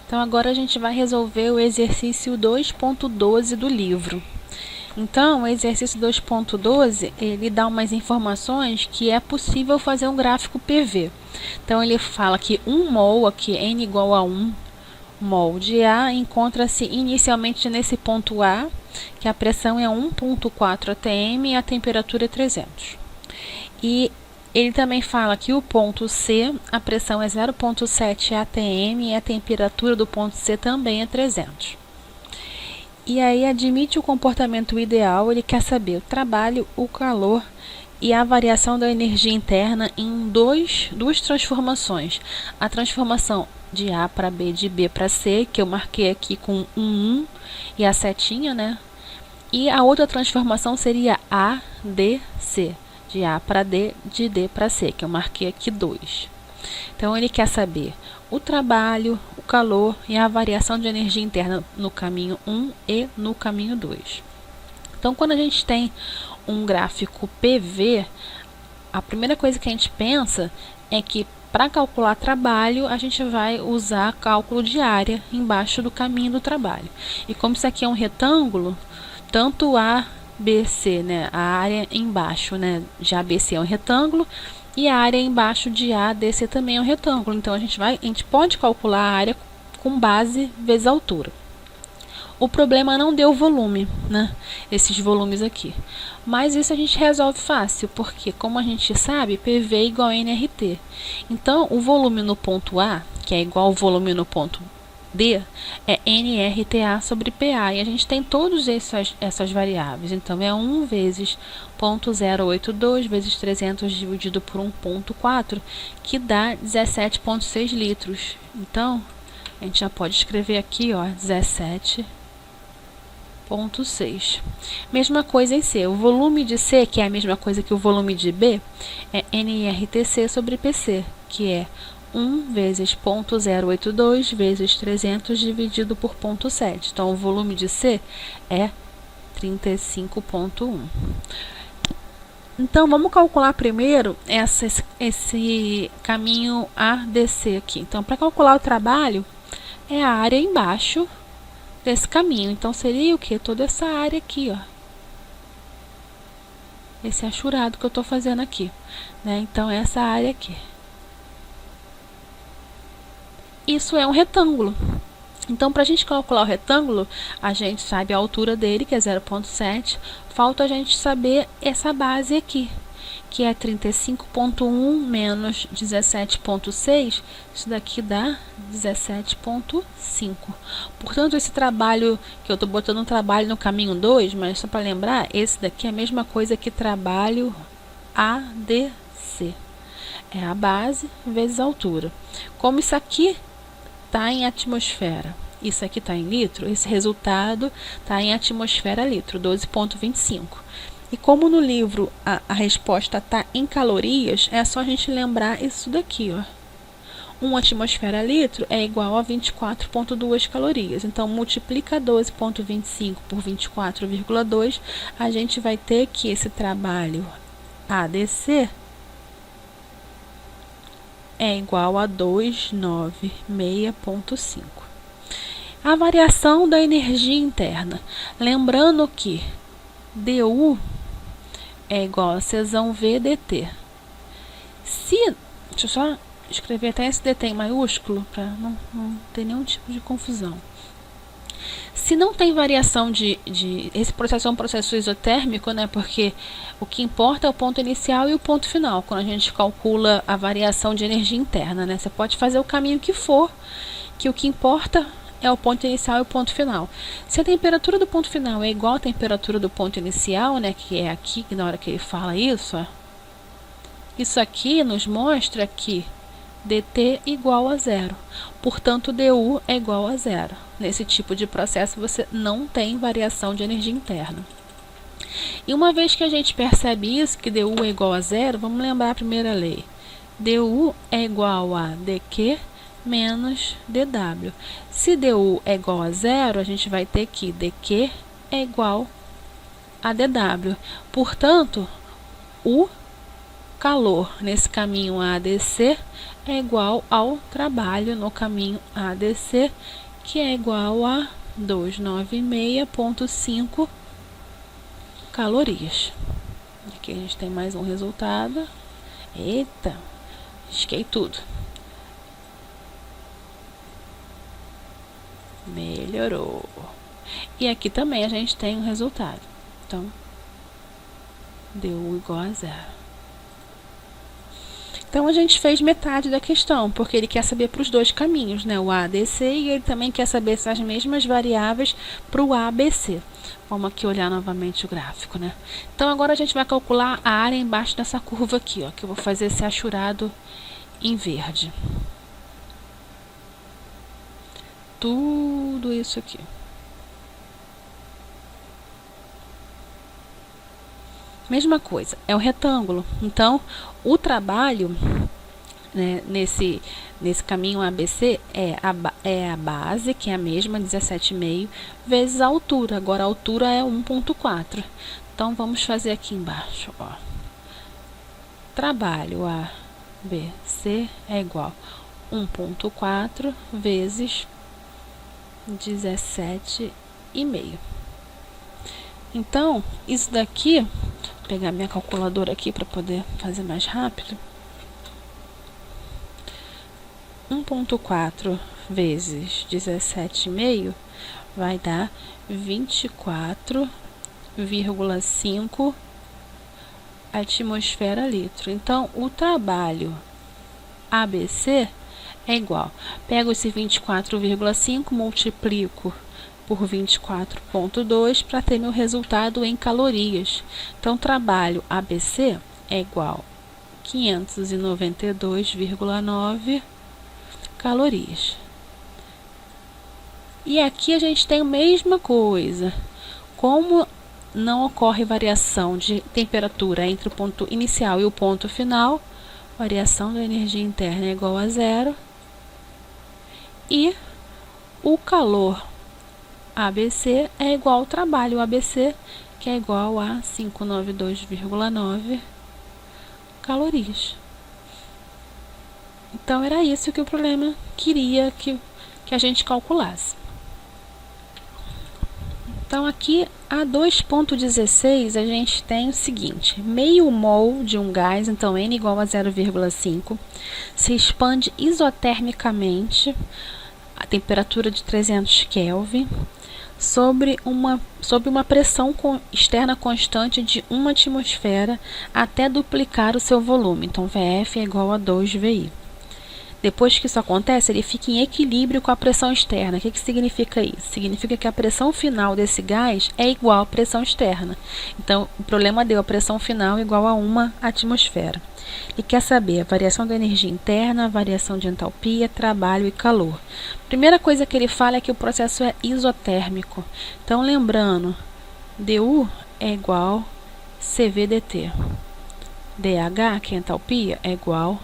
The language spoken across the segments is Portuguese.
Então agora a gente vai resolver o exercício 2.12 do livro. Então, o exercício 2.12, ele dá umas informações que é possível fazer um gráfico PV. Então, ele fala que 1 mol, aqui, N igual a 1 mol de A, encontra-se inicialmente nesse ponto A, que a pressão é 1.4 atm e a temperatura é 300. E ele também fala que o ponto C, a pressão é 0.7 atm e a temperatura do ponto C também é 300. E aí admite o comportamento ideal, ele quer saber o trabalho, o calor e a variação da energia interna em duas transformações. A transformação de A para B, de B para C, que eu marquei aqui com 1 e a setinha, né? E a outra transformação seria A, D, C. De A para D, de D para C, que eu marquei aqui 2. Então, ele quer saber o trabalho, o calor e a variação de energia interna no caminho 1 e no caminho 2. Então, quando a gente tem um gráfico PV, a primeira coisa que a gente pensa é que para calcular trabalho, a gente vai usar cálculo de área embaixo do caminho do trabalho. E como isso aqui é um retângulo, tanto A, B, C, né, a área embaixo, né, de ABC é um retângulo, e a área embaixo de A, D, C também é um retângulo. Então, a gente pode calcular a área com base vezes a altura. O problema não deu volume, né? Esses volumes aqui. Mas isso a gente resolve fácil, porque, como a gente sabe, PV é igual a nRT. Então, o volume no ponto A, que é igual ao volume no ponto D, é nRTA sobre PA. E a gente tem todas essas variáveis. Então, é 1 vezes 0.082 vezes 300 dividido por 1.4, que dá 17,6 litros. Então, a gente já pode escrever aqui, ó, 17,6. Mesma coisa em C. O volume de C, que é a mesma coisa que o volume de B, é nRTC sobre PC, que é 1 vezes 0.082 vezes 300 dividido por 0.7. Então, o volume de C é 35,1. Então, vamos calcular primeiro esse caminho ADC aqui. Então, para calcular o trabalho, é a área embaixo desse caminho. Então, seria o que? Toda essa área aqui, ó. Esse achurado que eu estou fazendo aqui, né? Então, essa área aqui. Isso é um retângulo. Então, para a gente calcular o retângulo, a gente sabe a altura dele, que é 0,7. Falta a gente saber essa base aqui, que é 35,1 menos 17,6. Isso daqui dá 17,5. Portanto, esse trabalho, que eu estou botando um trabalho no caminho 2, mas só para lembrar, esse daqui é a mesma coisa que trabalho ADC. É a base vezes a altura. Como isso aqui está em atmosfera, isso aqui está em litro, esse resultado está em atmosfera litro, 12,25. E como no livro a resposta está em calorias, é só a gente lembrar isso daqui, ó. 1 atmosfera litro é igual a 24,2 calorias. Então, multiplica 12,25 por 24,2, a gente vai ter que esse trabalho ADC é igual a 296,5. A variação da energia interna. Lembrando que dU é igual a Czão V dt. Deixa eu só escrever até esse dt em maiúsculo, para não ter nenhum tipo de confusão. Se não tem variação esse processo é um processo isotérmico, né? Porque o que importa é o ponto inicial e o ponto final, quando a gente calcula a variação de energia interna, né? Você pode fazer o caminho que for, que o que importa é o ponto inicial e o ponto final. Se a temperatura do ponto final é igual à temperatura do ponto inicial, né? Que é aqui, na hora que ele fala isso, ó, isso aqui nos mostra que dt igual a zero. Portanto, du é igual a zero. Nesse tipo de processo, você não tem variação de energia interna. E uma vez que a gente percebe isso, que du é igual a zero, vamos lembrar a primeira lei. du é igual a dq menos dw. Se du é igual a zero, a gente vai ter que dq é igual a dw. Portanto, o calor nesse caminho ADC é igual ao trabalho no caminho ADC, que é igual a 296,5 calorias. Aqui a gente tem mais um resultado. Eita, risquei tudo. Melhorou. E aqui também a gente tem um resultado. Então, deu igual a 0. Então, a gente fez metade da questão, porque ele quer saber para os dois caminhos, né? O ADC, e ele também quer saber essas mesmas variáveis para o ABC. Vamos aqui olhar novamente o gráfico, né? Então, agora a gente vai calcular a área embaixo dessa curva aqui, ó, que eu vou fazer esse achurado em verde. Tudo isso aqui. Mesma coisa, é o retângulo. Então, o trabalho, né, nesse caminho ABC é a base, que é a mesma, 17,5, vezes a altura. Agora, a altura é 1,4. Então, vamos fazer aqui embaixo, ó. Trabalho ABC é igual a 1,4 vezes 17,5. Então, isso daqui, vou pegar minha calculadora aqui para poder fazer mais rápido. 1,4 vezes 17,5 vai dar 24,5 atmosfera litro. Então, o trabalho ABC é igual. Pego esse 24,5, multiplico por 24,2 para ter meu resultado em calorias. Então, trabalho ABC é igual a 592,9 calorias. E aqui a gente tem a mesma coisa. Como não ocorre variação de temperatura entre o ponto inicial e o ponto final, variação da energia interna é igual a 0. E o calor ABC é igual ao trabalho ABC, que é igual a 592,9 calorias. Então, era isso que o problema queria que a gente calculasse. Então, aqui, a 2,16, a gente tem o seguinte: meio mol de um gás, então N igual a 0,5, se expande isotermicamente a temperatura de 300 Kelvin, sobre uma pressão externa constante de 1 atmosfera até duplicar o seu volume. Então, VF é igual a 2VI. Depois que isso acontece, ele fica em equilíbrio com a pressão externa. O que significa isso? Significa que a pressão final desse gás é igual à pressão externa. Então, o problema deu a pressão final igual a 1 atmosfera. E quer saber a variação da energia interna, a variação de entalpia, trabalho e calor. Primeira coisa que ele fala é que o processo é isotérmico. Então, lembrando, dU é igual CVDT. dH, que é entalpia, é igual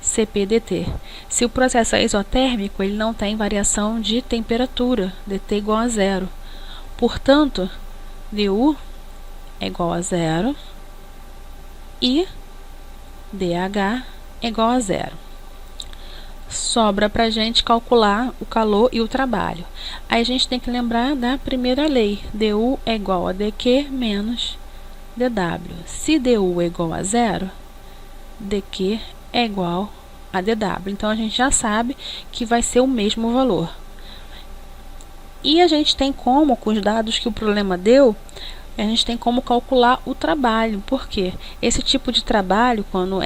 CPDT. Se o processo é isotérmico, ele não tem variação de temperatura, dt igual a 0. Portanto, dU é igual a 0 e dH é igual a 0. Sobra para a gente calcular o calor e o trabalho. Aí a gente tem que lembrar da primeira lei. dU é igual a dQ menos dW. Se dU é igual a 0, dQ é igual a dW. Então, a gente já sabe que vai ser o mesmo valor. E a gente tem como, com os dados que o problema deu, a gente tem como calcular o trabalho. Por quê? Esse tipo de trabalho, quando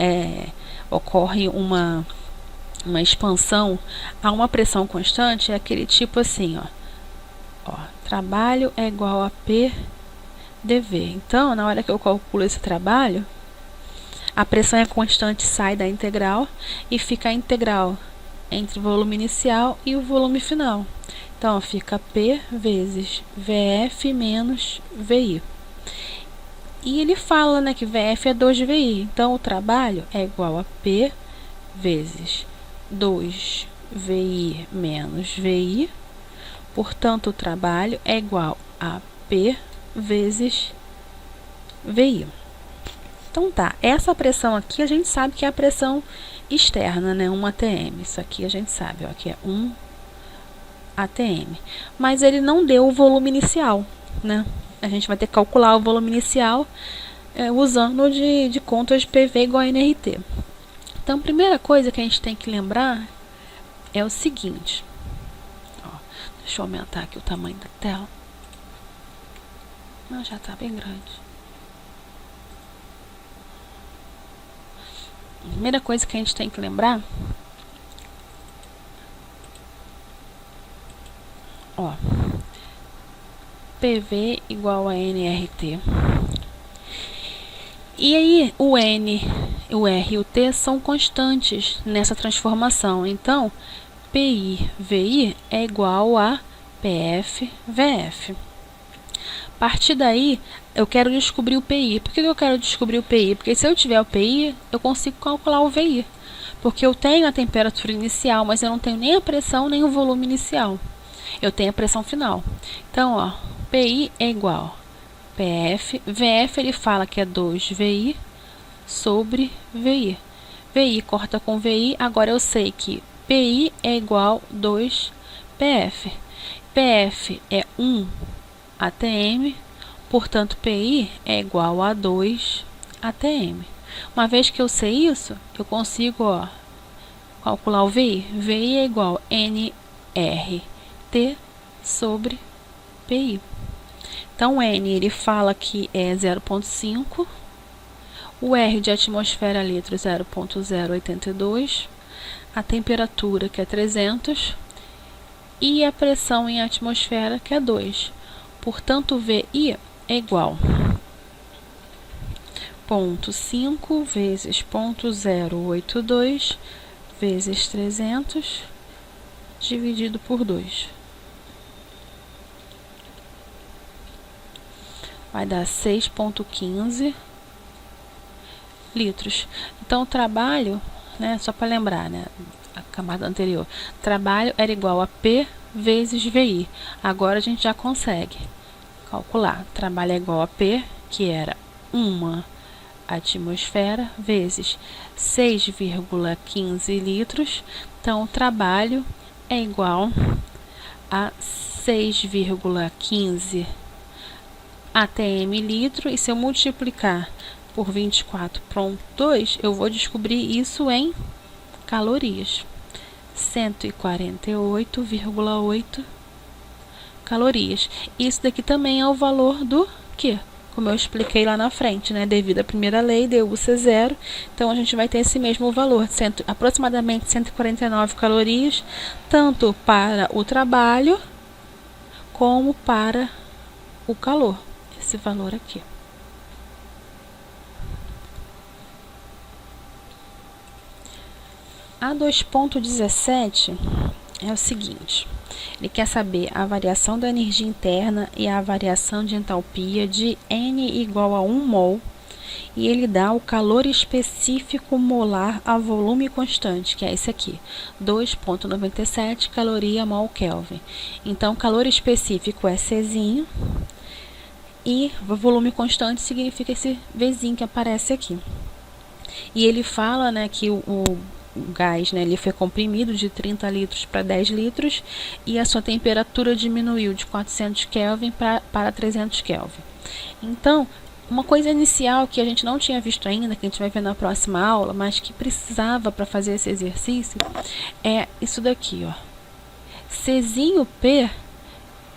ocorre uma expansão a uma pressão constante, é aquele tipo assim, ó, trabalho é igual a PdV. Então, na hora que eu calculo esse trabalho, a pressão é constante, sai da integral e fica a integral entre o volume inicial e o volume final. Então, fica P vezes VF menos VI. E ele fala, né, que VF é 2VI. Então, o trabalho é igual a P vezes 2VI menos VI. Portanto, o trabalho é igual a P vezes VI. Então tá, essa pressão aqui a gente sabe que é a pressão externa, né? 1 atm. Isso aqui a gente sabe, ó, que é 1 atm. Mas ele não deu o volume inicial, né? A gente vai ter que calcular o volume inicial usando de contas de PV igual a nRT. Então, a primeira coisa que a gente tem que lembrar é o seguinte. Ó, deixa eu aumentar aqui o tamanho da tela. Não, já está bem grande. A primeira coisa que a gente tem que lembrar, ó, PV igual a nRT. E aí, o N, o R e o T são constantes nessa transformação. Então, PI, VI é igual a PF, VF. A partir daí, eu quero descobrir o PI. Por que eu quero descobrir o PI? Porque se eu tiver o PI, eu consigo calcular o VI. Porque eu tenho a temperatura inicial, mas eu não tenho nem a pressão, nem o volume inicial. Eu tenho a pressão final. Então, ó, PI é igual a PF. VF ele fala que é 2VI sobre VI. VI corta com VI. Agora eu sei que PI é igual a 2PF. PF é 1 atm, portanto, PI é igual a 2 atm. Uma vez que eu sei isso, eu consigo, ó, calcular o VI. VI é igual a nRT sobre PI. Então, o N ele fala que é 0,5, o R de atmosfera litro 0,082, a temperatura que é 300 e a pressão em atmosfera que é 2. Portanto, VI é igual a 0,5 vezes 0,082 vezes 300 dividido por 2. Vai dar 6,15 litros. Então, o trabalho, né, só para lembrar, né, a camada anterior, trabalho era igual a P vezes VI. Agora a gente já consegue calcular. Trabalho é igual a P, que era 1 atmosfera, vezes 6,15 litros. Então, o trabalho é igual a 6,15 atm litro. E se eu multiplicar por 24,2, eu vou descobrir isso em calorias. 148,8 calorias. Isso daqui também é o valor do Q, como eu expliquei lá na frente, né? Devido à primeira lei, deu ser zero. Então, a gente vai ter esse mesmo valor, aproximadamente 149 calorias, tanto para o trabalho como para o calor. Esse valor aqui. A 2,17 é o seguinte. Ele quer saber a variação da energia interna e a variação de entalpia de N igual a 1 mol. E ele dá o calor específico molar a volume constante, que é esse aqui, 2,97 caloria mol Kelvin. Então, calor específico é Czinho e volume constante significa esse Vzinho que aparece aqui. E ele fala, né, que o gás, né, ele foi comprimido de 30 litros para 10 litros e a sua temperatura diminuiu de 400 Kelvin para 300 Kelvin. Então, uma coisa inicial que a gente não tinha visto ainda, que a gente vai ver na próxima aula, mas que precisava para fazer esse exercício, é isso daqui, ó. Czinho P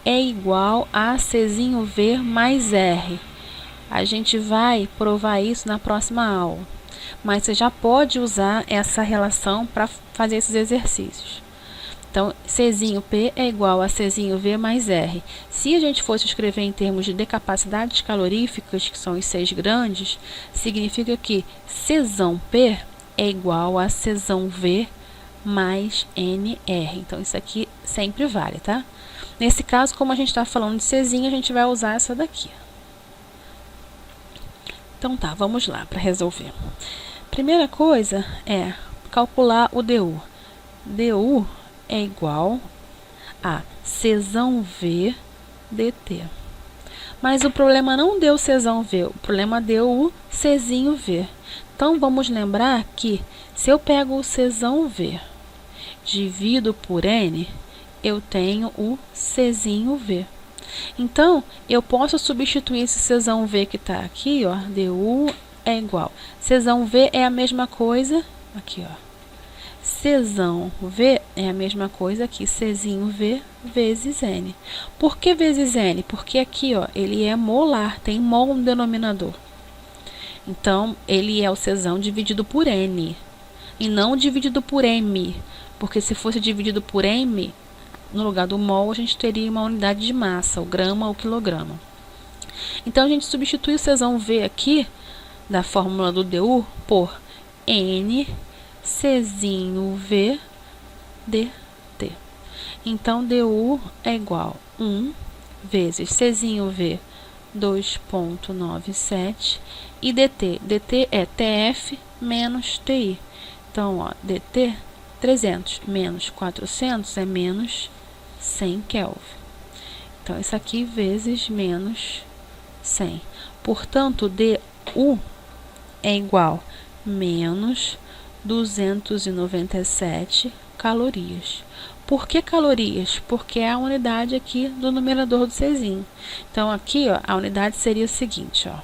é igual a Czinho V mais R. A gente vai provar isso na próxima aula. Mas você já pode usar essa relação para fazer esses exercícios. Então, Czinho P é igual a Czinho V mais R. Se a gente fosse escrever em termos de decapacidades caloríficas, que são os 6 grandes, significa que Czão P é igual a Czão V mais NR. Então, isso aqui sempre vale, tá? Nesse caso, como a gente está falando de Czinho, a gente vai usar essa daqui. Então tá, vamos lá para resolver. Primeira coisa é calcular o DU. DU é igual a Czão V dt. Mas o problema não deu Czão V, o problema deu o Czinho V. Então, vamos lembrar que se eu pego o Czão V, divido por N, eu tenho o Czinho V. Então, eu posso substituir esse Czão V que está aqui, ó, du é igual. Czão V é a mesma coisa, aqui, ó. Czão V é a mesma coisa que Czinho V vezes N. Por que vezes N? Porque aqui, ó, ele é molar, tem mol no denominador. Então, ele é o Czão dividido por N, e não dividido por M. Porque se fosse dividido por M, no lugar do mol, a gente teria uma unidade de massa, o grama ou quilograma. Então, a gente substitui o Czão V aqui, da fórmula do du, por N Czinho V dt. Então, du é igual a 1 vezes Czinho V 2,97 e dt. dt é TF menos TI. Então, ó, dt 300 menos 400 é menos 100 Kelvin. Então, isso aqui vezes menos 100. Portanto, du é igual a menos 297 calorias. Por que calorias? Porque é a unidade aqui do numerador do Czinho. Então, aqui, ó, a unidade seria o seguinte, ó,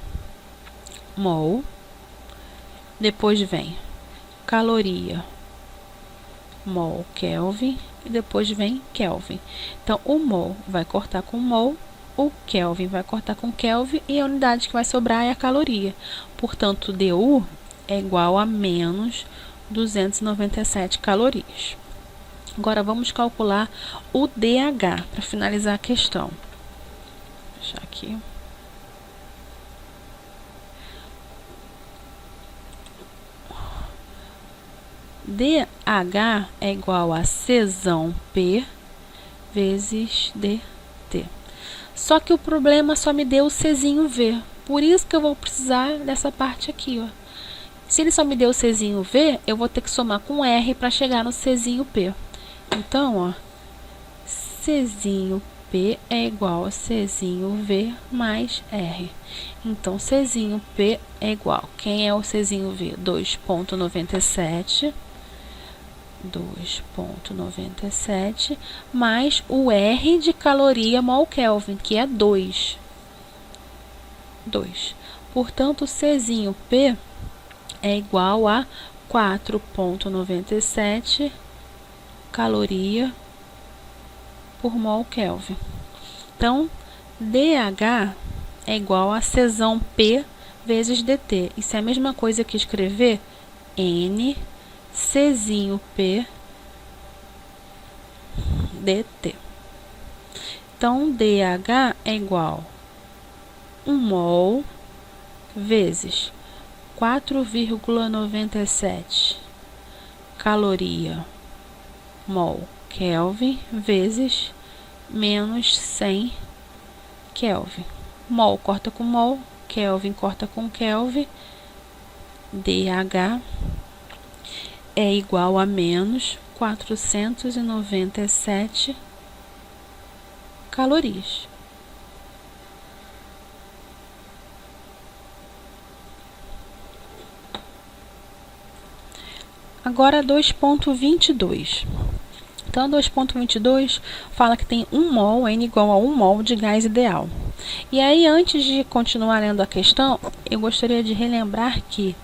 mol, depois vem caloria, mol Kelvin, e depois vem Kelvin. Então, o mol vai cortar com mol, o Kelvin vai cortar com Kelvin, e a unidade que vai sobrar é a caloria. Portanto, du é igual a menos 297 calorias. Agora, vamos calcular o DH para finalizar a questão. Vou deixar aqui. DH é igual a Czão P vezes dt. Só que o problema só me deu o Czinho V. Por isso que eu vou precisar dessa parte aqui, ó. Se ele só me deu o Czinho V, eu vou ter que somar com R para chegar no Czinho P. Então, ó, Czinho P é igual a Czinho V mais R. Então, Czinho P é igual. Quem é o Czinho V? 2,97. 2,97 mais o R de caloria mol Kelvin, que é 2. Portanto, Czinho P é igual a 4,97 caloria por mol Kelvin. Então, DH é igual a Czão P vezes dt. Isso é a mesma coisa que escrever N Czinho P dt. Então, DH é igual a 1 mol vezes 4,97 caloria mol Kelvin vezes menos 100 Kelvin. Mol corta com mol, Kelvin corta com Kelvin. DH é igual a menos 497 calorias. Agora 2,22. Então, 2,22 fala que tem 1 mol, N igual a 1 mol de gás ideal. E aí, antes de continuar lendo a questão, eu gostaria de relembrar que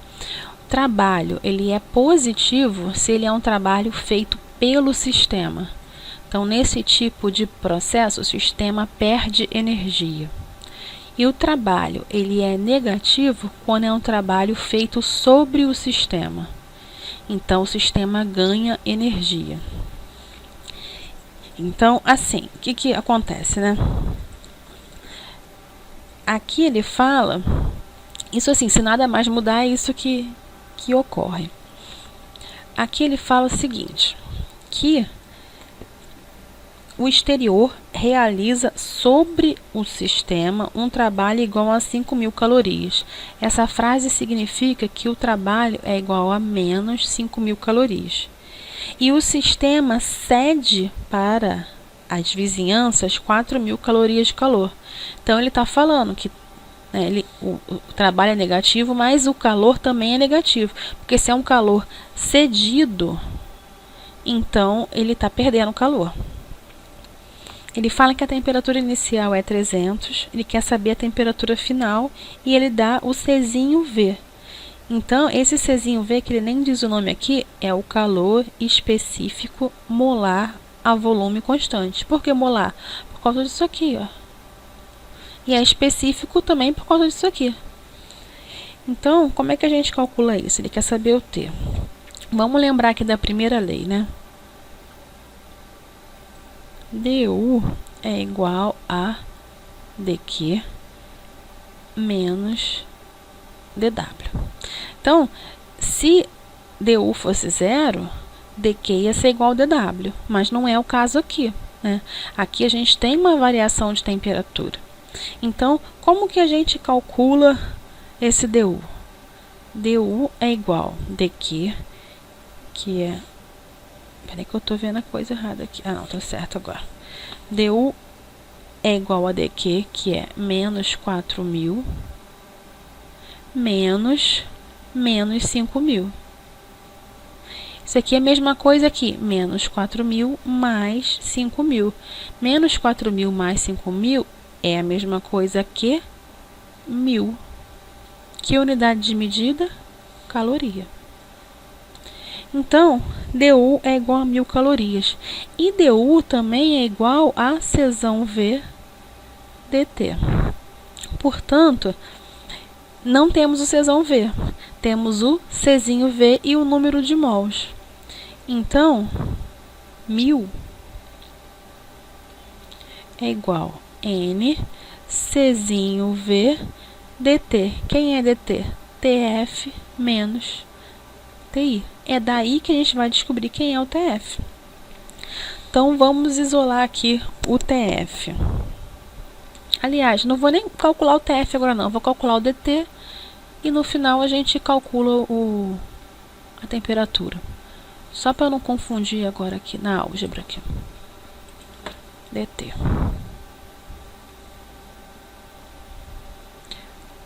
o trabalho ele é positivo se ele é um trabalho feito pelo sistema. Então, nesse tipo de processo, o sistema perde energia. E o trabalho ele é negativo quando é um trabalho feito sobre o sistema. Então, o sistema ganha energia. Então, assim, o que acontece, né? Aqui ele fala, isso assim, se nada mais mudar, é isso que ocorre. Aqui ele fala o seguinte, que o exterior realiza sobre o sistema um trabalho igual a 5.000 calorias. Essa frase significa que o trabalho é igual a menos 5.000 calorias. E o sistema cede para as vizinhanças 4.000 calorias de calor. Então ele está falando que o trabalho é negativo, mas o calor também é negativo, porque se é um calor cedido, então ele está perdendo calor. Ele fala que a temperatura inicial é 300, ele quer saber a temperatura final e ele dá o Czinho V. Então, esse Czinho V, que ele nem diz o nome aqui, é o calor específico molar a volume constante. Por que molar? Por causa disso aqui, ó. E é específico também por causa disso aqui. Então, como é que a gente calcula isso? Ele quer saber o T. Vamos lembrar aqui da primeira lei, né? du é igual a dq menos dw. Então, se du fosse zero, dq ia ser igual a dw, mas não é o caso aqui, né? Aqui a gente tem uma variação de temperatura. Então, como que a gente calcula esse du? du é igual a dq, que é... Peraí que eu tô vendo a coisa errada aqui. Ah, não, tá certo agora. du é igual a dq, que é menos 4.000, menos 5.000. Isso aqui é a mesma coisa aqui, menos 4.000 mais 5.000. Menos 4.000 mais 5.000 é a mesma coisa que 1.000. Que unidade de medida? Caloria. Então, du é igual a 1.000 calorias. E du também é igual a Czv dt. Portanto, não temos o Czv. Temos o Czinho V e o número de mols. Então, 1.000 é igual a N Czinho V dt. Quem é dt? TF menos TI. É daí que a gente vai descobrir quem é o TF. Então, vamos isolar aqui o TF. Aliás, não vou nem calcular o TF agora não. Vou calcular o dt e no final a gente calcula a temperatura. Só para eu não confundir agora aqui na álgebra aqui. dt.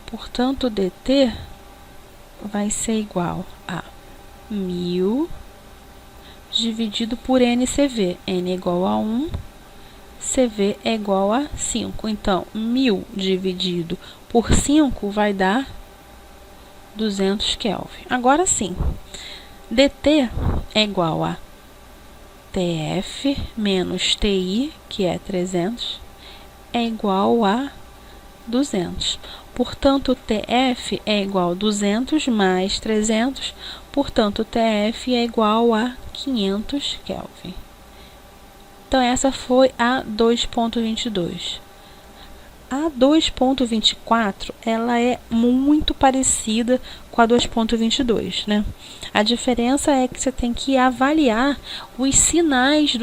Portanto, dt vai ser igual a 1.000 dividido por NCV. N é igual a 1, CV é igual a 5. Então, 1.000 dividido por 5 vai dar 200 Kelvin. Agora sim, dt é igual a TF menos TI, que é 300, é igual a 200. Portanto, TF é igual a 200 mais 300, portanto, TF é igual a 500 Kelvin. Então, essa foi a 2.22. A 2.24, ela é muito parecida com a 2.22, né? A diferença é que você tem que avaliar os sinais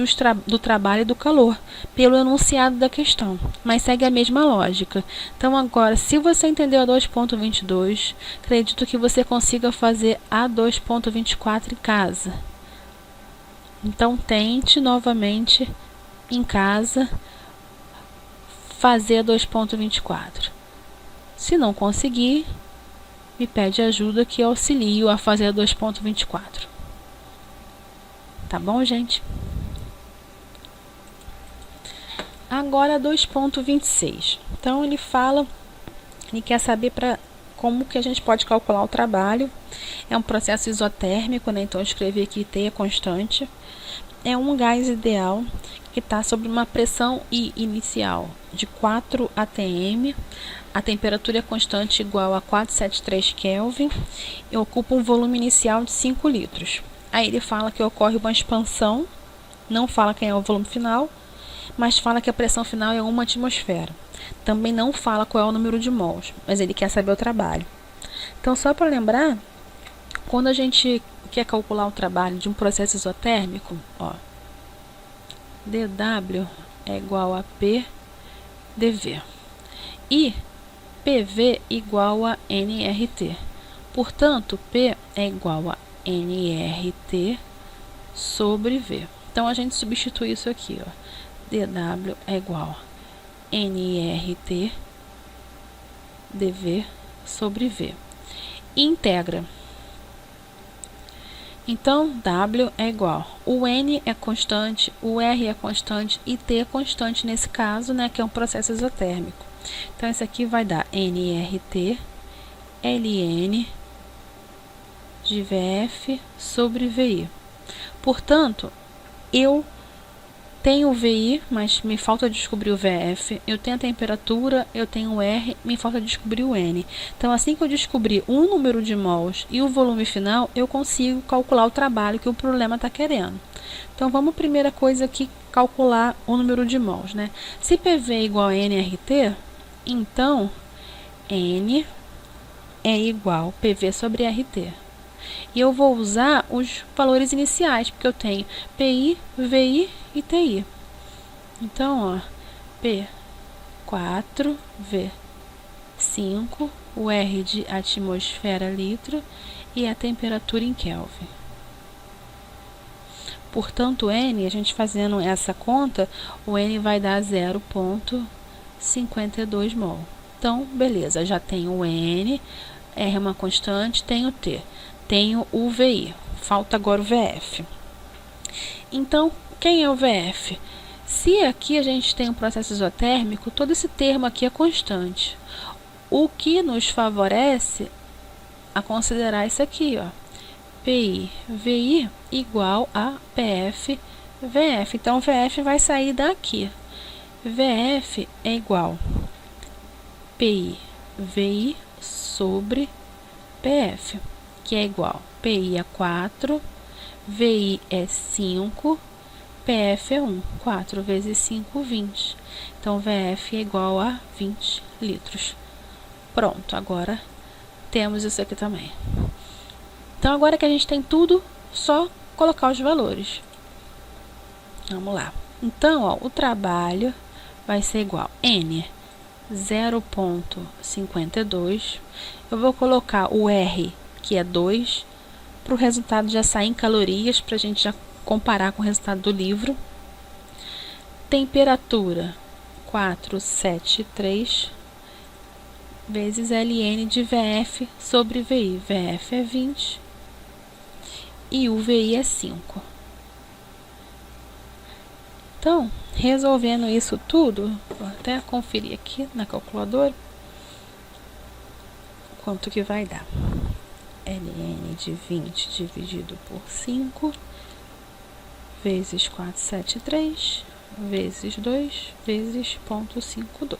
do trabalho e do calor pelo enunciado da questão, mas segue a mesma lógica. Então, agora, se você entendeu a 2.22, acredito que você consiga fazer a 2.24 em casa. Então, tente novamente em casa fazer 2.24. Se não conseguir, me pede ajuda que eu auxilio a fazer 2.24. Tá bom, gente? Agora 2.26. Então ele quer saber como que a gente pode calcular o trabalho. É um processo isotérmico, né? Então eu escrevi aqui T é constante. É um gás ideal que está sob uma pressão I inicial de 4 atm, a temperatura é constante igual a 473 Kelvin e ocupa um volume inicial de 5 litros. Aí ele fala que ocorre uma expansão, não fala quem é o volume final, mas fala que a pressão final é 1 atmosfera. Também não fala qual é o número de mols, mas ele quer saber o trabalho. Então, só para lembrar, quando a gente quer calcular o trabalho de um processo isotérmico, ó, dW é igual a P dV e PV igual a nRT. Portanto, P é igual a nRT sobre V. Então, a gente substitui isso aqui, ó. dW é igual a NRT dV sobre V. Integra. Então, W é igual. O N é constante, o R é constante e T é constante nesse caso, né, que é um processo isotérmico. Então, isso aqui vai dar nRT ln de VF sobre VI. Portanto, eu tenho o VI, mas me falta descobrir o VF. Eu tenho a temperatura, eu tenho o R, me falta descobrir o N. Então, assim que eu descobrir um número de mols e o volume final, eu consigo calcular o trabalho que o problema está querendo. Então, vamos, primeira coisa aqui, calcular o número de mols, né? Se PV é igual a nRT, então, N é igual a PV sobre RT. E eu vou usar os valores iniciais, porque eu tenho PI, VI e TI. Então, ó, P4, V5, o R de atmosfera litro e a temperatura em Kelvin. Portanto, N, a gente fazendo essa conta, o N vai dar 0,52 mol. Então, beleza, já tenho o N, R é uma constante, tenho T. Tenho o VI, falta agora o VF. Então, quem é o VF? Se aqui a gente tem um processo isotérmico, todo esse termo aqui é constante. O que nos favorece a considerar isso aqui, ó, PI, VI igual a PF, VF. Então, VF vai sair daqui. VF é igual PI, VI sobre PF, que é igual, PI é 4, VI é 5, PF é 1. 4 vezes 5, 20. Então, VF é igual a 20 litros. Pronto, agora temos isso aqui também. Então, agora que a gente tem tudo, só colocar os valores. Vamos lá. Então, ó, o trabalho vai ser igual a N 0,52. Eu vou colocar o R, que é 2, para o resultado já sair em calorias, para a gente já comparar com o resultado do livro. Temperatura 473 vezes ln de VF sobre VI. VF é 20 e o VI é 5. Então, resolvendo isso tudo, vou até conferir aqui na calculadora quanto que vai dar. ln de 20 dividido por 5 vezes 473 vezes 2 vezes 0,52.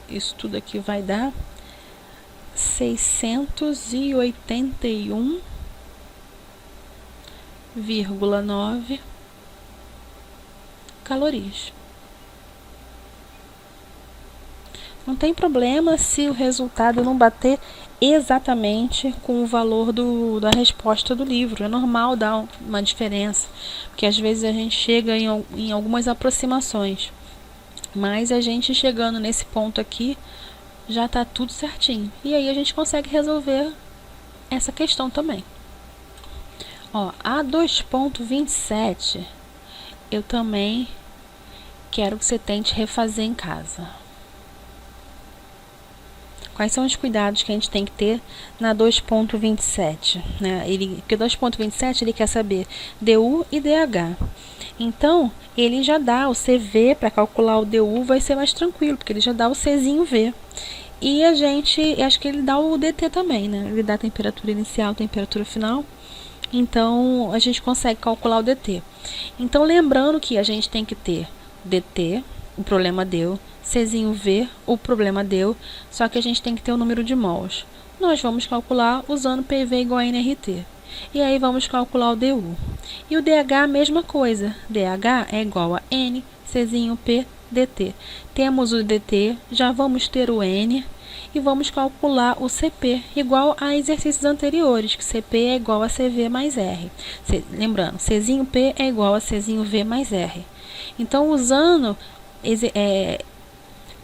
Isso tudo aqui vai dar 681,9 calorias. Não tem problema se o resultado não bater exatamente com o valor da resposta do livro. É normal dar uma diferença, porque às vezes a gente chega em algumas aproximações. Mas a gente chegando nesse ponto aqui, já está tudo certinho. E aí a gente consegue resolver essa questão também. Ó, a 2,27, eu também quero que você tente refazer em casa. Quais são os cuidados que a gente tem que ter na 2,27? Né? Porque 2,27 ele quer saber DU e DH. Então, ele já dá o CV, para calcular o DU vai ser mais tranquilo, porque ele já dá o Czinho V. E a gente, acho que ele dá o DT também, né? Ele dá a temperatura inicial, temperatura final. Então, a gente consegue calcular o DT. Então, lembrando que a gente tem que ter DT, o problema deu, Czinho V, o problema deu, só que a gente tem que ter o número de mols. Nós vamos calcular usando PV igual a nRT. E aí vamos calcular o DU. E o DH a mesma coisa. DH é igual a N, Czinho P, DT. Temos o DT, já vamos ter o N e vamos calcular o CP, igual a exercícios anteriores, que CP é igual a CV mais R. Lembrando, Czinho P é igual a Czinho V mais R. Então, usando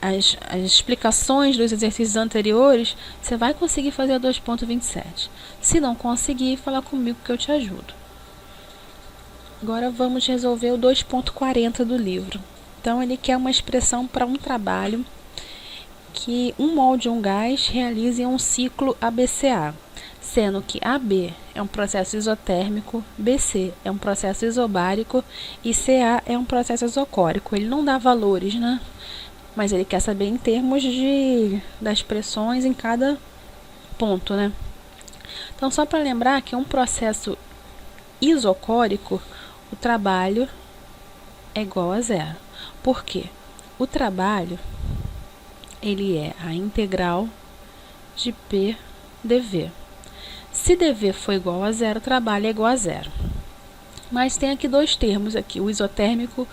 as explicações dos exercícios anteriores, você vai conseguir fazer a 2,27. Se não conseguir, fala comigo que eu te ajudo. Agora vamos resolver o 2,40 do livro. Então, ele quer uma expressão para um trabalho que um mol de um gás realize em um ciclo ABCA, sendo que AB é um processo isotérmico, BC é um processo isobárico e CA é um processo isocórico. Ele não dá valores, né? Mas ele quer saber em termos das pressões em cada ponto, né? Então, só para lembrar que um processo isocórico, o trabalho é igual a zero. Por quê? O trabalho, ele é a integral de P dV. Se dV for igual a zero, o trabalho é igual a zero. Mas tem aqui dois termos aqui, o isotérmico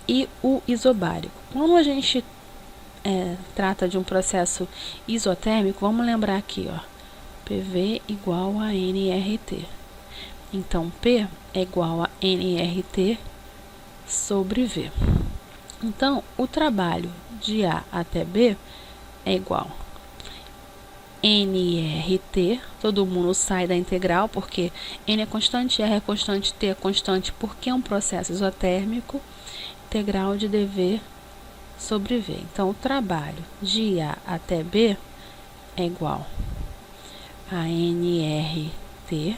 e o isobárico. Quando a gente trata de um processo isotérmico, vamos lembrar aqui, ó, PV igual a nRT. Então, P é igual a nRT sobre V. Então, o trabalho de A até B é igual nRT, todo mundo sai da integral, porque N é constante, R é constante, T é constante, porque é um processo isotérmico, integral de dV sobre V. Então, o trabalho de A até B é igual a nRT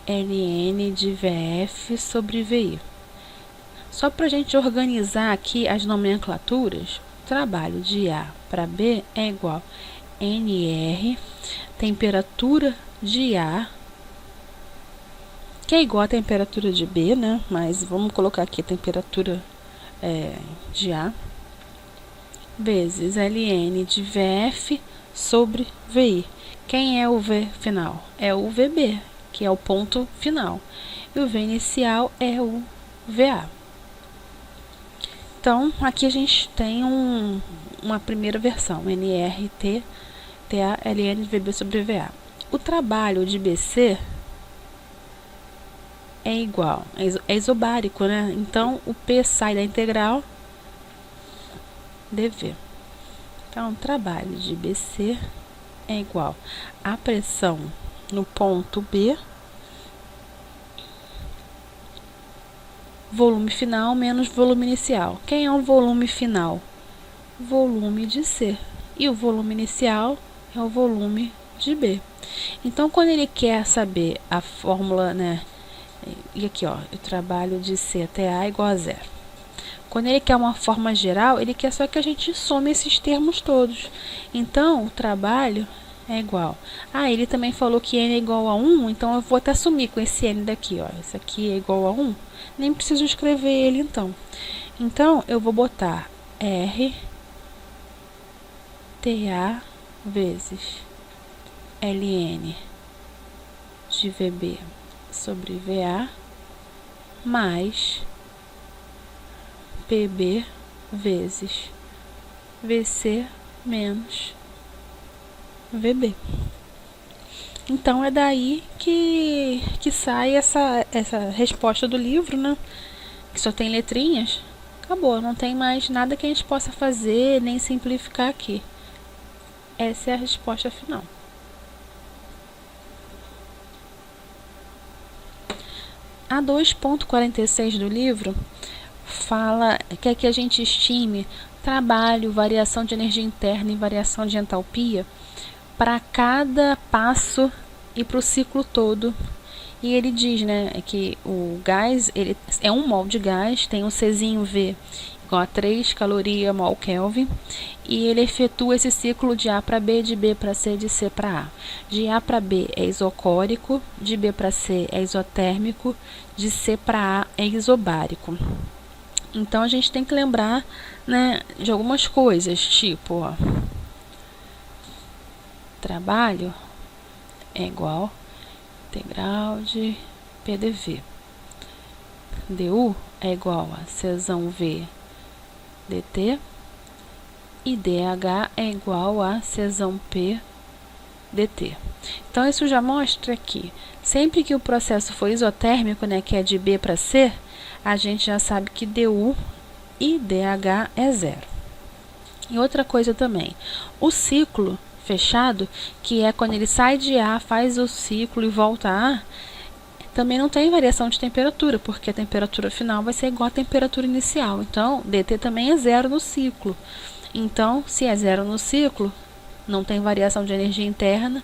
ln de VF sobre VI. Só para a gente organizar aqui as nomenclaturas, o trabalho de A para B é igual a NR, temperatura de A, que é igual a temperatura de B, né? Mas vamos colocar aqui a temperatura de A, vezes ln de VF sobre VI. Quem é o V final? É o VB, que é o ponto final. E o V inicial é o VA. Então, aqui a gente tem uma primeira versão, nRT, TA, ln de VB sobre VA. O trabalho de BC é igual, é isobárico, né? Então, o P sai da integral dV. Então, o trabalho de BC é igual à pressão no ponto B, volume final menos volume inicial. Quem é o volume final? Volume de C. E o volume inicial é o volume de B. Então, quando ele quer saber a fórmula, né? E aqui, ó, o trabalho de C até A é igual a zero. Quando ele quer uma forma geral, ele quer só que a gente some esses termos todos. Então, o trabalho é igual. Ele também falou que N é igual a 1, então eu vou até sumir com esse N daqui, ó. Esse aqui é igual a 1. Nem preciso escrever ele, então. Então, eu vou botar R TA vezes ln de VB sobre VA mais PB vezes VC menos VB. Então, é daí que sai essa resposta do livro, né? Que só tem letrinhas. Acabou, não tem mais nada que a gente possa fazer, nem simplificar aqui. Essa é a resposta final. A 2.46 do livro fala que a gente estime trabalho, variação de energia interna e variação de entalpia para cada passo e para o ciclo todo. E ele diz, né, que o gás, ele é um mol de gás, tem um Czinho V igual a 3 caloria mol Kelvin, e ele efetua esse ciclo de A para B, de B para C, de C para A. De A para B é isocórico, de B para C é isotérmico, de C para A é isobárico. Então, a gente tem que lembrar, né, de algumas coisas, tipo, ó, trabalho é igual a integral de PDV. DU é igual a Czão V dt e DH é igual a Czão P dt. Então, isso já mostra que sempre que o processo for isotérmico, né, que é de B para C, a gente já sabe que DU e DH é zero. E outra coisa também, o ciclo fechado, que é quando ele sai de A, faz o ciclo e volta a A, também não tem variação de temperatura, porque a temperatura final vai ser igual à temperatura inicial. Então, dt também é zero no ciclo. Então, se é zero no ciclo, não tem variação de energia interna,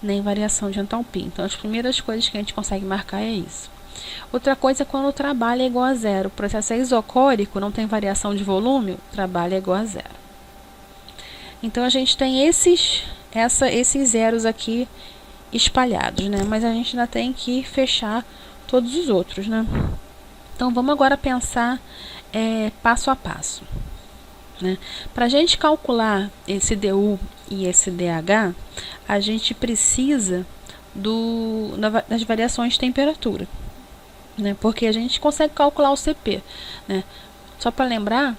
nem variação de entalpia. Então, as primeiras coisas que a gente consegue marcar é isso. Outra coisa é quando o trabalho é igual a zero. O processo é isocórico, não tem variação de volume, o trabalho é igual a zero. Então, a gente tem esses zeros aqui espalhados, né? Mas a gente ainda tem que fechar todos os outros, né? Então, vamos agora pensar passo a passo, né? Para a gente calcular esse DU e esse DH, a gente precisa das variações de temperatura, né? Porque a gente consegue calcular o CP, né? Só para lembrar,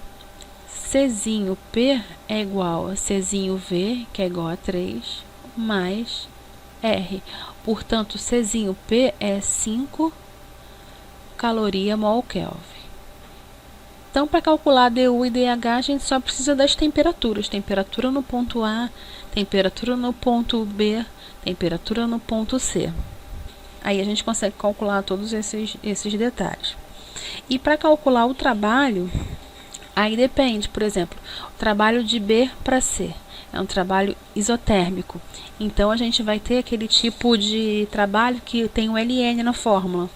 Czinho P é igual a Czinho V, que é igual a 3, mais R. Portanto, Czinho P é 5 caloria mol Kelvin. Então, para calcular DU e DH, a gente só precisa das temperaturas. Temperatura no ponto A, temperatura no ponto B, temperatura no ponto C. Aí a gente consegue calcular todos esses detalhes. E para calcular o trabalho, aí depende, por exemplo, o trabalho de B para C. É um trabalho isotérmico. Então, a gente vai ter aquele tipo de trabalho que tem o LN na fórmula.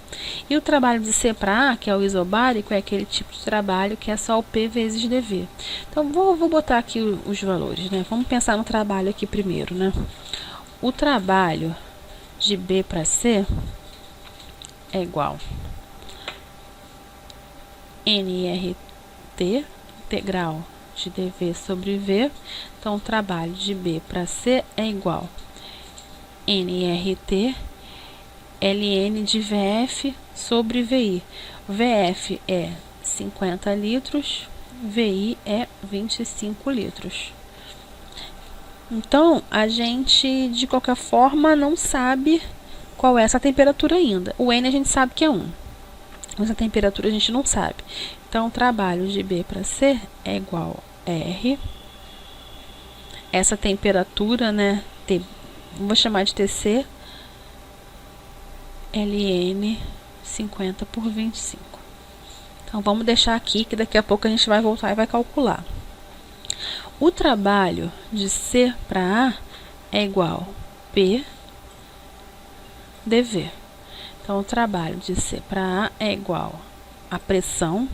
E o trabalho de C para A, que é o isobárico, é aquele tipo de trabalho que é só o P vezes dV. Então, vou botar aqui os valores, né? Vamos pensar no trabalho aqui primeiro, né? O trabalho de B para C é igual nRT, integral de dV sobre V. Então, o trabalho de B para C é igual nRT ln de VF sobre VI. VF é 50 litros, VI é 25 litros. Então, a gente, de qualquer forma, não sabe qual é essa temperatura ainda. O N a gente sabe que é 1. Essa temperatura a gente não sabe. Então, o trabalho de B para C é igual a R. Essa temperatura, né, vou chamar de TC, ln 50 por 25. Então, vamos deixar aqui, que daqui a pouco a gente vai voltar e vai calcular. O trabalho de C para A é igual a P dV. Então, o trabalho de C para A é igual a pressão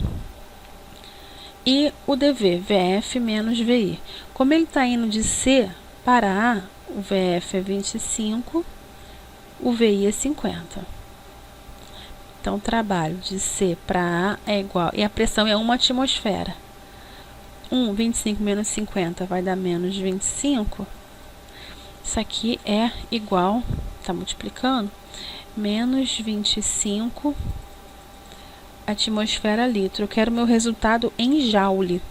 e o dV, VF menos VI. Como ele está indo de C para A, o VF é 25, o VI é 50. Então, o trabalho de C para A é igual, e a pressão é 1 atmosfera. 25 menos 50 vai dar menos 25. Isso aqui é igual, está multiplicando, menos 25 atmosfera litro. Eu quero meu resultado em joule.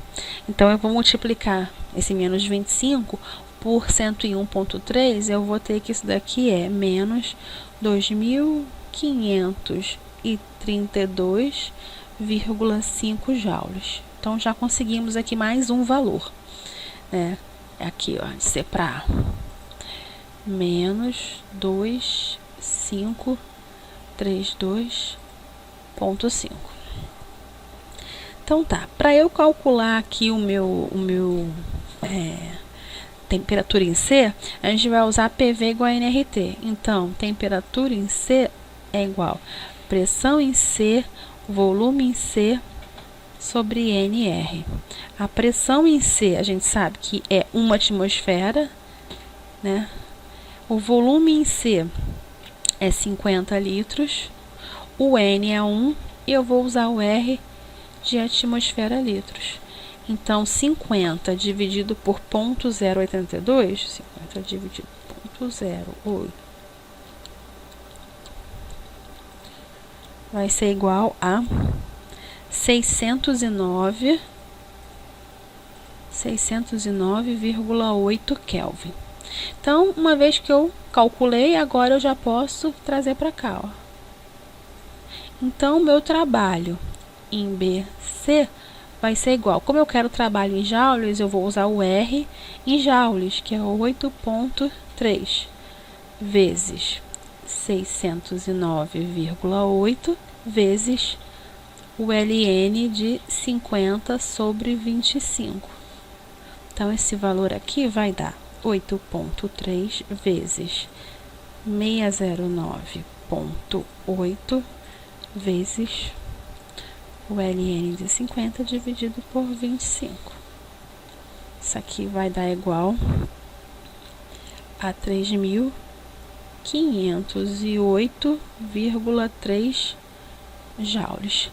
Então, eu vou multiplicar esse menos 25 por 101,3. Eu vou ter que isso daqui é menos 2.532,5 joules. Então, já conseguimos aqui mais um valor, né? Aqui, ó, de C para A. Menos 2.532,5. Então, tá. Para eu calcular aqui o meu temperatura em C, a gente vai usar PV igual a nRT. Então, temperatura em C é igual a pressão em C, volume em C, sobre NR. A pressão em C, a gente sabe que é 1 atmosfera, né? O volume em C é 50 litros. O N é 1 e eu vou usar o R de atmosfera litros. Então, 50 dividido por 0,082, 50 dividido por 0,08, vai ser igual a 609,8 Kelvin. Então, uma vez que eu calculei, agora eu já posso trazer para cá, ó. Então, meu trabalho em BC vai ser igual. Como eu quero trabalho em joules, eu vou usar o R em joules, que é 8,3 vezes 609,8 vezes o ln de 50 sobre 25. Então, esse valor aqui vai dar 8,3 vezes 609,8 vezes o ln de 50 dividido por 25. Isso aqui vai dar igual a 3.508,3 joules.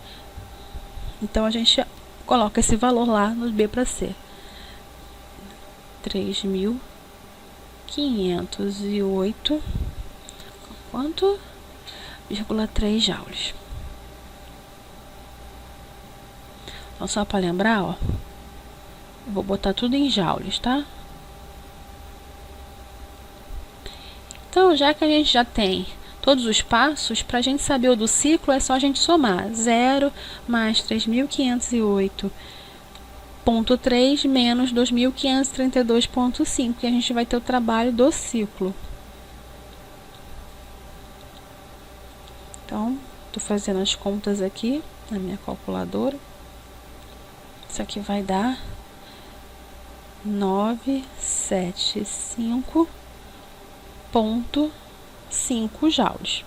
Então, a gente coloca esse valor lá no B para C. 3.508, quanto? 0,3 joules. Então, só para lembrar, ó, eu vou botar tudo em joules, tá? Então, já que a gente já tem todos os passos, para a gente saber o do ciclo, é só a gente somar 0 mais 3.508,3 menos 2.532,5, que a gente vai ter o trabalho do ciclo. Então, estou fazendo as contas aqui na minha calculadora. Isso aqui vai dar 975,5 joules.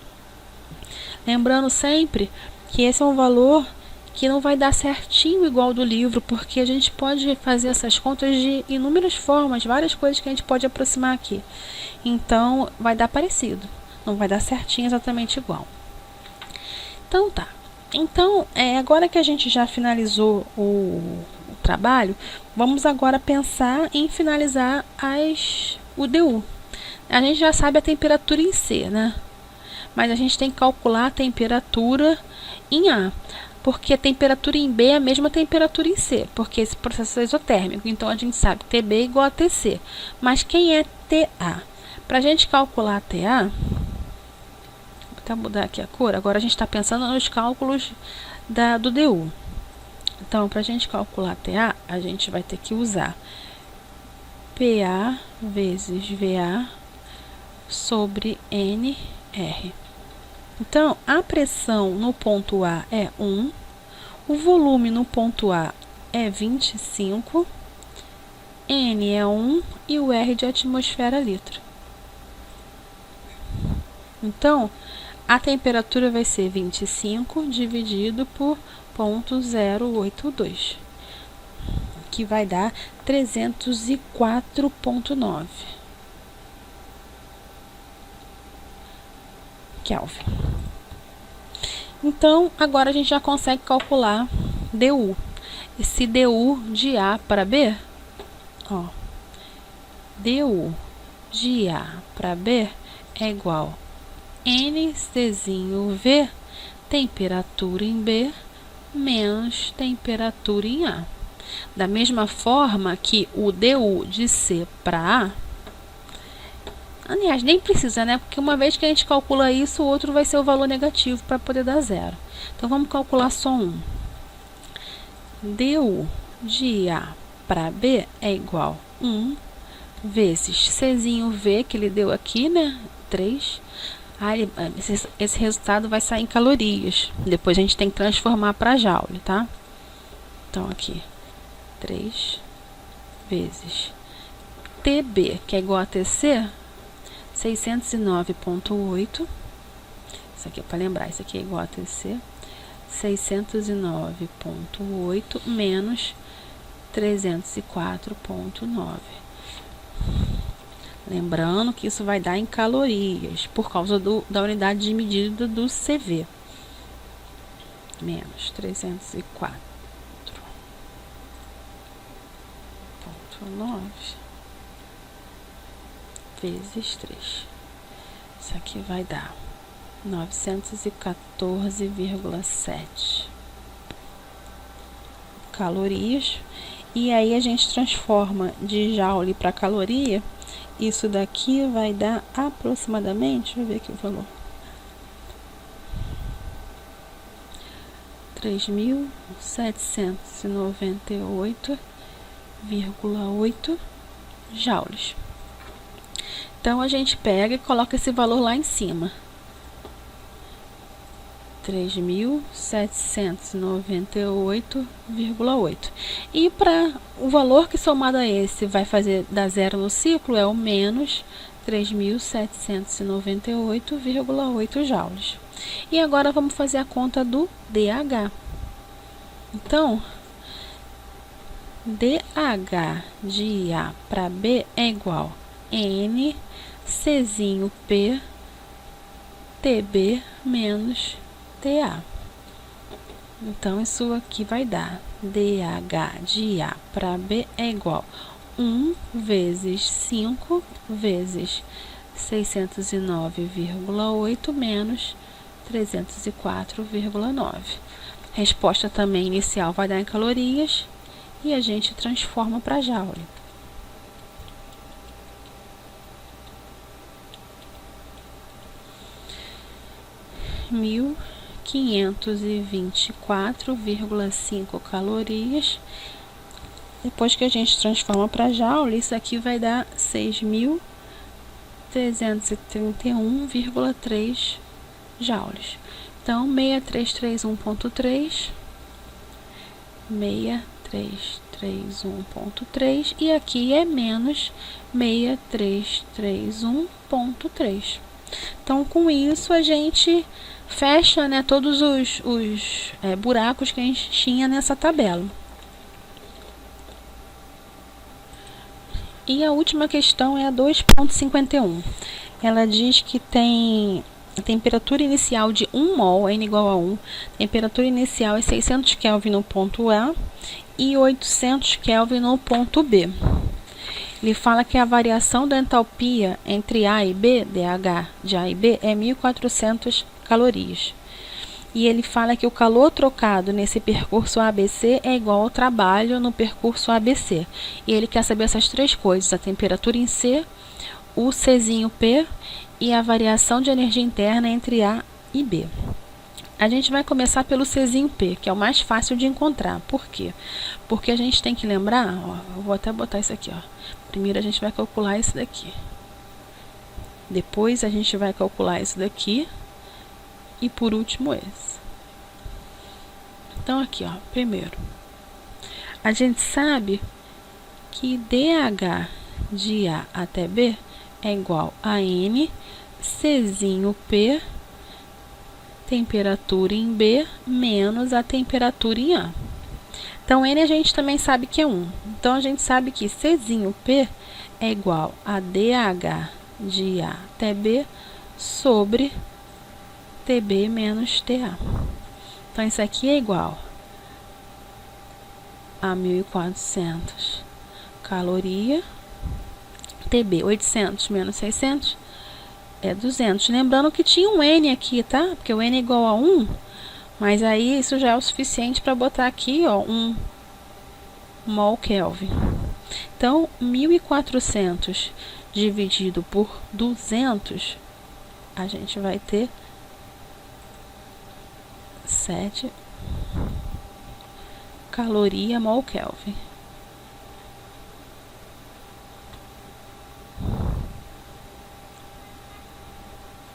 Lembrando sempre que esse é um valor que não vai dar certinho igual do livro, porque a gente pode fazer essas contas de inúmeras formas, várias coisas que a gente pode aproximar aqui. Então, vai dar parecido, não vai dar certinho exatamente igual. Então, tá. Então, agora que a gente já finalizou o trabalho, vamos agora pensar em finalizar o DU. A gente já sabe a temperatura em C, né? Mas a gente tem que calcular a temperatura em A, porque a temperatura em B é a mesma temperatura em C, porque esse processo é isotérmico. Então, a gente sabe que TB é igual a TC. Mas quem é TA? Para a gente calcular a TA, vou até mudar aqui a cor. Agora a gente está pensando nos cálculos do DU. Então, para a gente calcular a TA, a gente vai ter que usar PA vezes VA sobre NR. Então, a pressão no ponto A é 1, o volume no ponto A é 25, N é 1 e o R de atmosfera litro. Então, a temperatura vai ser 25 dividido por 0,082, que vai dar 304,9 Kelvin. Então, agora a gente já consegue calcular DU. Esse DU de A para B, ó, DU de A para B é igual NCzinho V, temperatura em B, menos temperatura em A. Da mesma forma que o DU de C para A, aliás, nem precisa, né? Porque uma vez que a gente calcula isso, o outro vai ser o valor negativo para poder dar zero. Então, vamos calcular só um. DU de A para B é igual a 1 vezes Czinho V, que ele deu aqui, né? 3. Esse resultado vai sair em calorias. Depois a gente tem que transformar para joule, tá? Então, aqui, 3 vezes TB, que é igual a TC, 609,8. Isso aqui é para lembrar, isso aqui é igual a TC. 609,8 menos 304,9. Lembrando que isso vai dar em calorias, por causa da unidade de medida do CV. Menos 304,9 vezes 3. Isso aqui vai dar 914,7 calorias. E aí a gente transforma de joule para caloria. Isso daqui vai dar aproximadamente, deixa eu ver aqui o valor, 3.798,8 joules. Então, a gente pega e coloca esse valor lá em cima. 3.798,8. E para o valor que somado a esse vai fazer dar zero no ciclo é o menos 3.798,8 joules. E agora vamos fazer a conta do DH. Então, DH de A para B é igual a N Czinho P TB menos TA. Então, isso aqui vai dar DH de A para B é igual a 1 vezes 5 vezes 609,8 menos 304,9. Resposta também inicial vai dar em calorias e a gente transforma para joule. Mil 524,5 calorias. Depois que a gente transforma para joule, isso aqui vai dar 6.331,3 joules. Então, 6331,3, 6331,3 e aqui é menos 6331,3. Então, com isso, a gente fecha, né, todos os buracos que a gente tinha nessa tabela. E a última questão é a 2.51. Ela diz que tem a temperatura inicial de 1 mol, N igual a 1. Temperatura inicial é 600 Kelvin no ponto A e 800 Kelvin no ponto B. Ele fala que a variação da entalpia entre A e B, DH de A e B, é 1.400 calorias. E ele fala que o calor trocado nesse percurso ABC é igual ao trabalho no percurso ABC. E ele quer saber essas três coisas, a temperatura em C, o Czinho P e a variação de energia interna entre A e B. A gente vai começar pelo Czinho P, que é o mais fácil de encontrar. Por quê? Porque a gente tem que lembrar, ó, eu vou até botar isso aqui, ó. Primeiro a gente vai calcular isso daqui. Depois a gente vai calcular isso daqui. E por último esse. Então aqui, ó, primeiro. A gente sabe que DH de A até B é igual a N Czinho P temperatura em B menos a temperatura em A. Então, N a gente também sabe que é 1. Então, a gente sabe que Czinho P é igual a DH de A até B sobre TB menos TA. Então, isso aqui é igual a 1.400 caloria. TB, 800 menos 600 é 200. Lembrando que tinha um N aqui, tá? Porque o N é igual a 1. Mas aí isso já é o suficiente para botar aqui, ó, 1 mol Kelvin. Então, 1.400 dividido por 200, a gente vai ter 7 caloria mol Kelvin.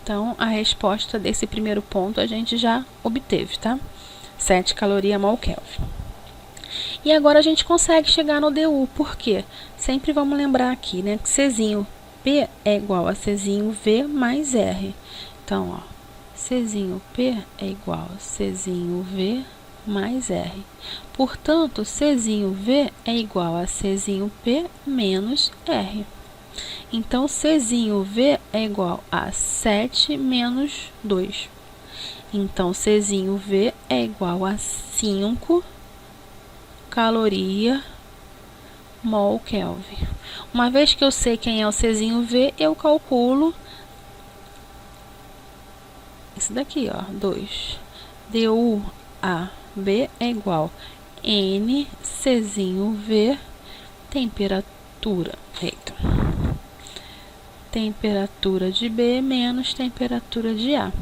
Então, a resposta desse primeiro ponto a gente já obteve, tá? 7 caloria mol Kelvin. E agora a gente consegue chegar no DU, por quê? Sempre vamos lembrar aqui, né, que Czinho P é igual a Czinho V mais R. Então, ó, Czinho P é igual a Czinho V mais R. Portanto, Czinho V é igual a Czinho P menos R. Então, Czinho V é igual a 7 menos 2. Então, Czinho V é igual a 5 caloria mol Kelvin. Uma vez que eu sei quem é o Czinho V, eu calculo isso daqui, ó, 2. DU A B é igual a N Czinho V temperatura. Eita. Temperatura de B menos temperatura de A.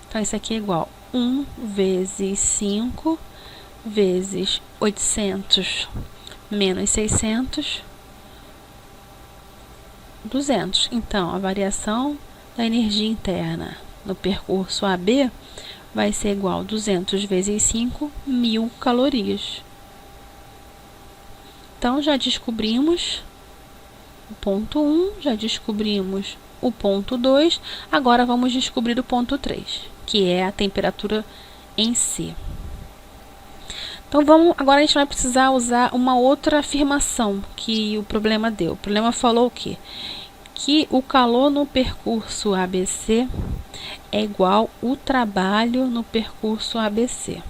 Então, isso aqui é igual a 1 vezes 5 vezes 800 menos 600, 200. Então, a variação da energia interna no percurso AB vai ser igual a 200 vezes 5, 1000 calorias. Então, já descobrimos o ponto 1, já descobrimos o ponto 2, agora vamos descobrir o ponto 3, que é a temperatura em si. Então, agora a gente vai precisar usar uma outra afirmação que o problema deu. O problema falou o quê? Que o calor no percurso ABC é igual ao trabalho no percurso ABC.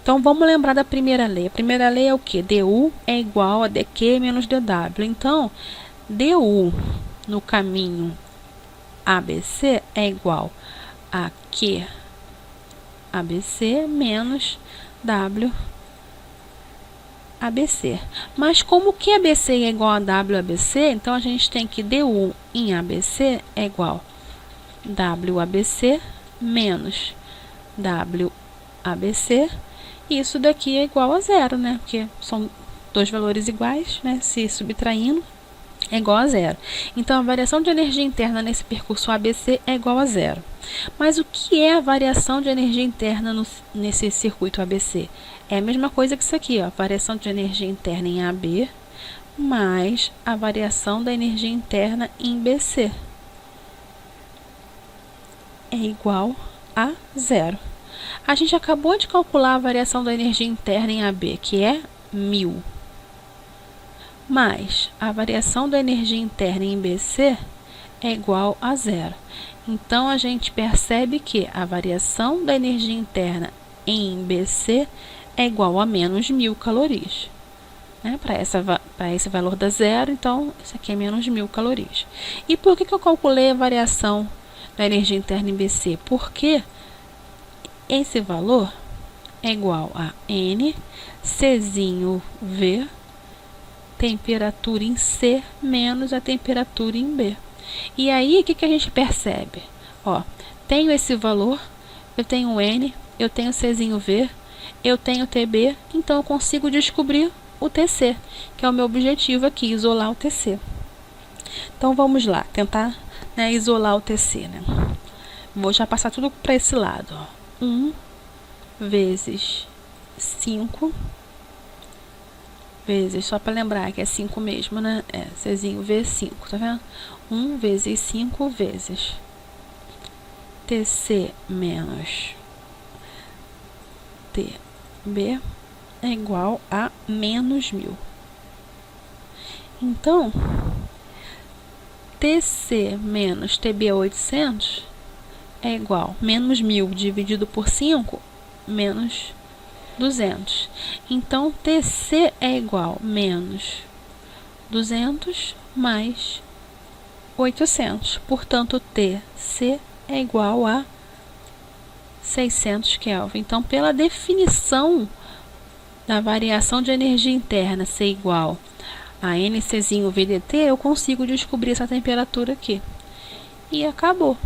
Então, vamos lembrar da primeira lei. A primeira lei é o quê? DU é igual a dQ menos dW. Então, DU no caminho ABC é igual a Q ABC menos W ABC. Mas como que ABC é igual a WABC, então a gente tem que DU em ABC é igual a WABC menos WABC. E isso daqui é igual a zero, né? Porque são dois valores iguais, né? Se subtraindo, é igual a zero. Então, a variação de energia interna nesse percurso ABC é igual a zero. Mas o que é a variação de energia interna nesse circuito ABC? É a mesma coisa que isso aqui, ó, a variação de energia interna em AB mais a variação da energia interna em BC. É igual a zero. A gente acabou de calcular a variação da energia interna em AB, que é 1000. Mais a variação da energia interna em BC é igual a zero. Então, a gente percebe que a variação da energia interna em BC é igual a menos 1000 calorias. Né? Para esse valor da zero, então, isso aqui é menos 1000 calorias. E por que eu calculei a variação da energia interna em BC? Porque esse valor é igual a N, Czinho V, temperatura em C menos a temperatura em B. E aí, o que a gente percebe? Ó, tenho esse valor, eu tenho N, eu tenho Czinho V, eu tenho TB, então eu consigo descobrir o TC, que é o meu objetivo aqui, isolar o TC. Então, vamos lá, tentar, né, isolar o TC, né? Vou já passar tudo para esse lado, ó. 1 vezes 5 vezes, só para lembrar que é 5 mesmo, né? É, Czinho V 5, tá vendo? 1 vezes 5 vezes TC menos TB é igual a menos 1000. Então, TC menos TB 800 é igual a menos 1000 dividido por 5 menos 200. Então, TC é igual a menos 200 mais 800. Portanto, TC é igual a 600 Kelvin. Então, pela definição da variação de energia interna ser igual a NCzinho VDT, eu consigo descobrir essa temperatura aqui. E acabou.